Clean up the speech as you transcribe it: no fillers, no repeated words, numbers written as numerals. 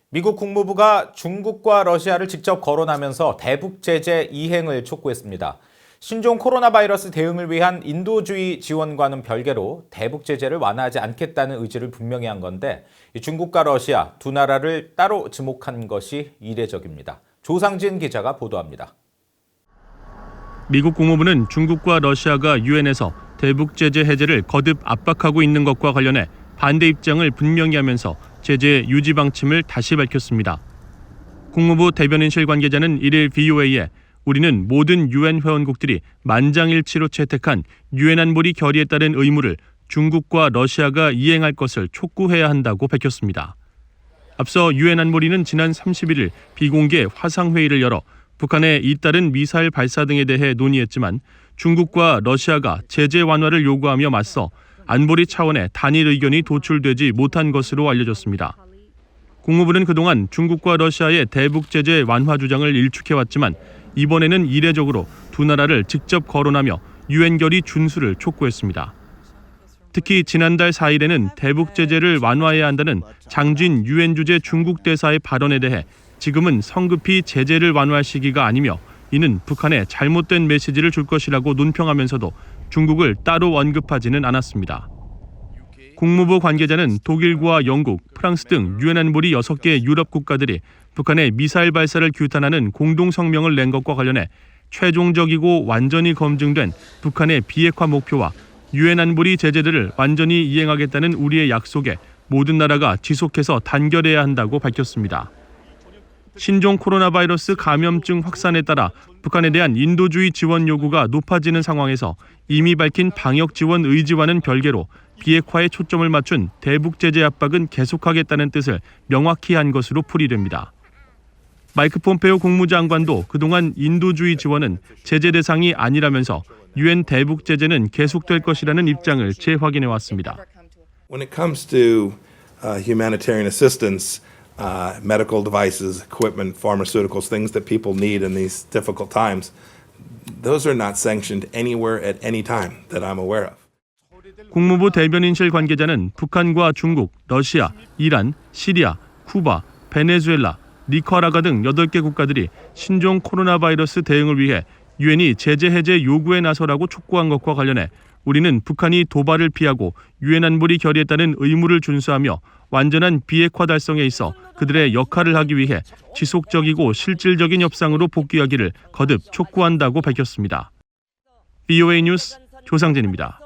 미국 국무부가 중국과 러시아를 직접 거론하면서 대북 제재 이행을 촉구했습니다. 신종 코로나 바이러스 대응을 위한 인도주의 지원과는 별개로 대북 제재를 완화하지 않겠다는 의지를 분명히 한 건데 중국과 러시아 두 나라를 따로 지목한 것이 이례적입니다. 조상진 기자가 보도합니다. 미국 국무부는 중국과 러시아가 유엔에서 대북 제재 해제를 거듭 압박하고 있는 것과 관련해 반대 입장을 분명히 하면서 제재 유지 방침을 다시 밝혔습니다. 국무부 대변인실 관계자는 1일 VOA에 우리는 모든 유엔 회원국들이 만장일치로 채택한 유엔 안보리 결의에 따른 의무를 중국과 러시아가 이행할 것을 촉구해야 한다고 밝혔습니다. 앞서 유엔 안보리는 지난 31일 비공개 화상회의를 열어 북한의 잇따른 미사일 발사 등에 대해 논의했지만 중국과 러시아가 제재 완화를 요구하며 맞서 안보리 차원의 단일 의견이 도출되지 못한 것으로 알려졌습니다. 국무부는 그동안 중국과 러시아의 대북 제재 완화 주장을 일축해왔지만 이번에는 이례적으로 두 나라를 직접 거론하며 유엔 결의 준수를 촉구했습니다. 특히 지난달 4일에는 대북 제재를 완화해야 한다는 장진 유엔 주재 중국 대사의 발언에 대해 지금은 성급히 제재를 완화할 시기가 아니며 이는 북한에 잘못된 메시지를 줄 것이라고 논평하면서도 중국을 따로 언급하지는 않았습니다. 국무부 관계자는 독일과 영국, 프랑스 등 유엔 안보리 6개 유럽 국가들이 북한의 미사일 발사를 규탄하는 공동 성명을 낸 것과 관련해 최종적이고 완전히 검증된 북한의 비핵화 목표와 유엔 안보리 제재들을 완전히 이행하겠다는 우리의 약속에 모든 나라가 지속해서 단결해야 한다고 밝혔습니다. 신종 코로나 바이러스 감염증 확산에 따라 북한에 대한 인도주의 지원 요구가 높아지는 상황에서 이미 밝힌 방역 지원 의지와는 별개로 비핵화에 초점을 맞춘 대북 제재 압박은 계속하겠다는 뜻을 명확히 한 것으로 풀이됩니다. 마이크 폼페오 국무장관도 그동안 인도주의 지원은 제재 대상이 아니라면서 유엔 대북 제재는 계속될 것이라는 입장을 재확인해 왔습니다. When it comes to humanitarian assistance, medical devices, equipment, pharmaceuticals, things that people need in these difficult times, those are not sanctioned anywhere at any time that I'm aware of. 국무부 대변인실 관계자는 북한과 중국, 러시아, 이란, 시리아, 쿠바, 베네수엘라, 니카라과 등 8개 국가들이 신종 코로나 바이러스 대응을 위해 유엔이 제재 해제 요구에 나서라고 촉구한 것과 관련해 우리는 북한이 도발을 피하고 유엔 안보리 결의에 따른 의무를 준수하며 완전한 비핵화 달성에 있어 그들의 역할을 하기 위해 지속적이고 실질적인 협상으로 복귀하기를 거듭 촉구한다고 밝혔습니다. VOA 뉴스 조상진입니다.